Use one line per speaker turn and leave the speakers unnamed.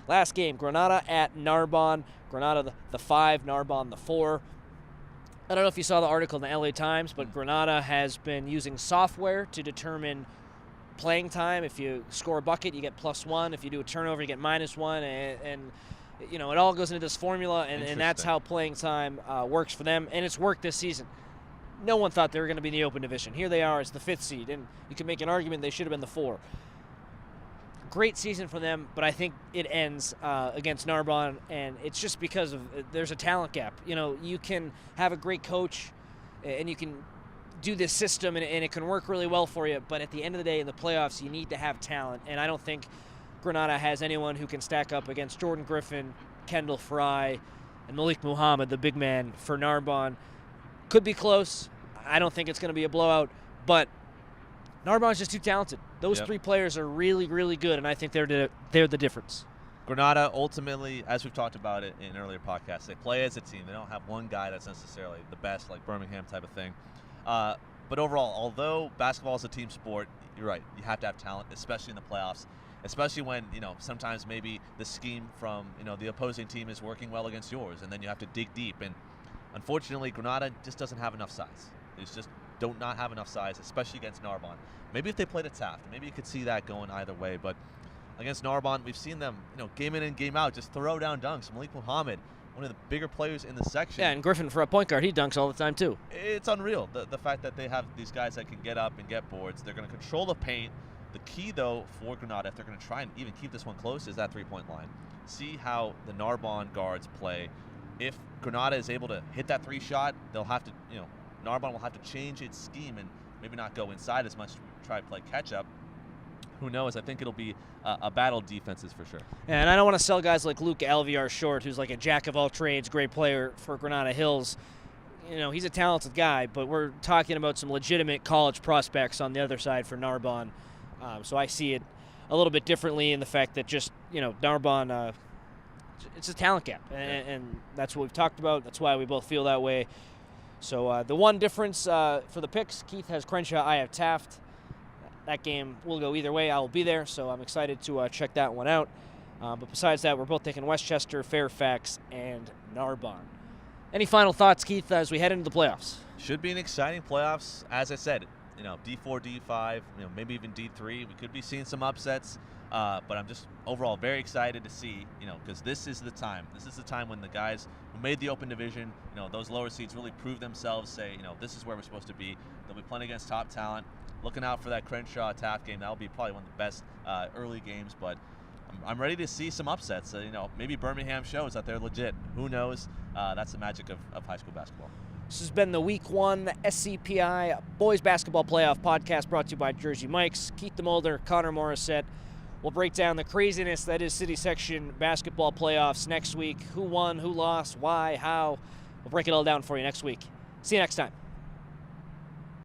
Last game, Granada at Narbonne. Granada the 5, Narbonne the 4. I don't know if you saw the article in the LA Times, but Granada has been using software to determine playing time. If you score a bucket, you get +1. If you do a turnover, you get -1. And it all goes into this formula, and that's how playing time works for them. And it's worked this season. No one thought they were going to be in the Open Division. Here they are as the 5th seed, and you can make an argument they should have been the 4. Great season for them, but I think it ends against Narbonne, and it's just because of there's a talent gap. You can have a great coach, and you can do this system, and it can work really well for you, but at the end of the day, in the playoffs, you need to have talent, and I don't think Granada has anyone who can stack up against Jordan Griffin, Kendall Fry, and Malik Muhammad, the big man for Narbonne. Could be close. I don't think it's going to be a blowout, but Narbonne's just too talented. Those 3 players are really, really good, and I think they're the difference.
Granada, ultimately, as we've talked about it in earlier podcasts, they play as a team. They don't have one guy that's necessarily the best, like Birmingham type of thing. But overall, although basketball is a team sport, you're right. You have to have talent, especially in the playoffs, especially when, sometimes maybe the scheme from, the opposing team is working well against yours, and then you have to dig deep. And unfortunately, Granada just doesn't have enough size. They just don't not have enough size, especially against Narbonne. Maybe if they played at Taft, maybe you could see that going either way. But against Narbonne, we've seen them, game in and game out, just throw down dunks. Malik Muhammad, one of the bigger players in the section.
Yeah, and Griffin for a point guard, he dunks all the time too.
It's unreal, the fact that they have these guys that can get up and get boards. They're going to control the paint. The key, though, for Granada, if they're going to try and even keep this one close, is that three-point line. See how the Narbonne guards play. If Granada is able to hit that 3 shot, they'll have to, Narbonne will have to change its scheme and maybe not go inside as much to try to play catch-up. Who knows? I think it'll be a battle of defenses for sure.
And I don't want to sell guys like Luke Alviar short, who's like a jack-of-all-trades, great player for Granada Hills. He's a talented guy, but we're talking about some legitimate college prospects on the other side for Narbonne. So I see it a little bit differently in the fact that just, Narbonne, it's a talent gap. And that's what we've talked about. That's why we both feel that way. So the one difference for the picks, Keith has Crenshaw, I have Taft. That game will go either way. I will be there, so I'm excited to check that one out. But besides that, we're both taking Westchester, Fairfax, and Narbonne. Any final thoughts, Keith, as we head into the playoffs?
Should be an exciting playoffs. As I said, D4, D5, maybe even D3. We could be seeing some upsets. But I'm just overall very excited to see, because this is the time. This is the time when the guys who made the Open Division, those lower seeds really prove themselves, say, this is where we're supposed to be. They'll be playing against top talent. Looking out for that Crenshaw-Taft game. That'll be probably one of the best early games, but I'm ready to see some upsets. Maybe Birmingham shows that they're legit. Who knows? That's the magic of high school basketball.
This has been the Week 1 SCPI Boys Basketball Playoff Podcast brought to you by Jersey Mike's. Keith DeMolder, Connor Morissette. We'll break down the craziness that is City Section basketball playoffs next week. Who won, who lost, why, how. We'll break it all down for you next week. See you next time.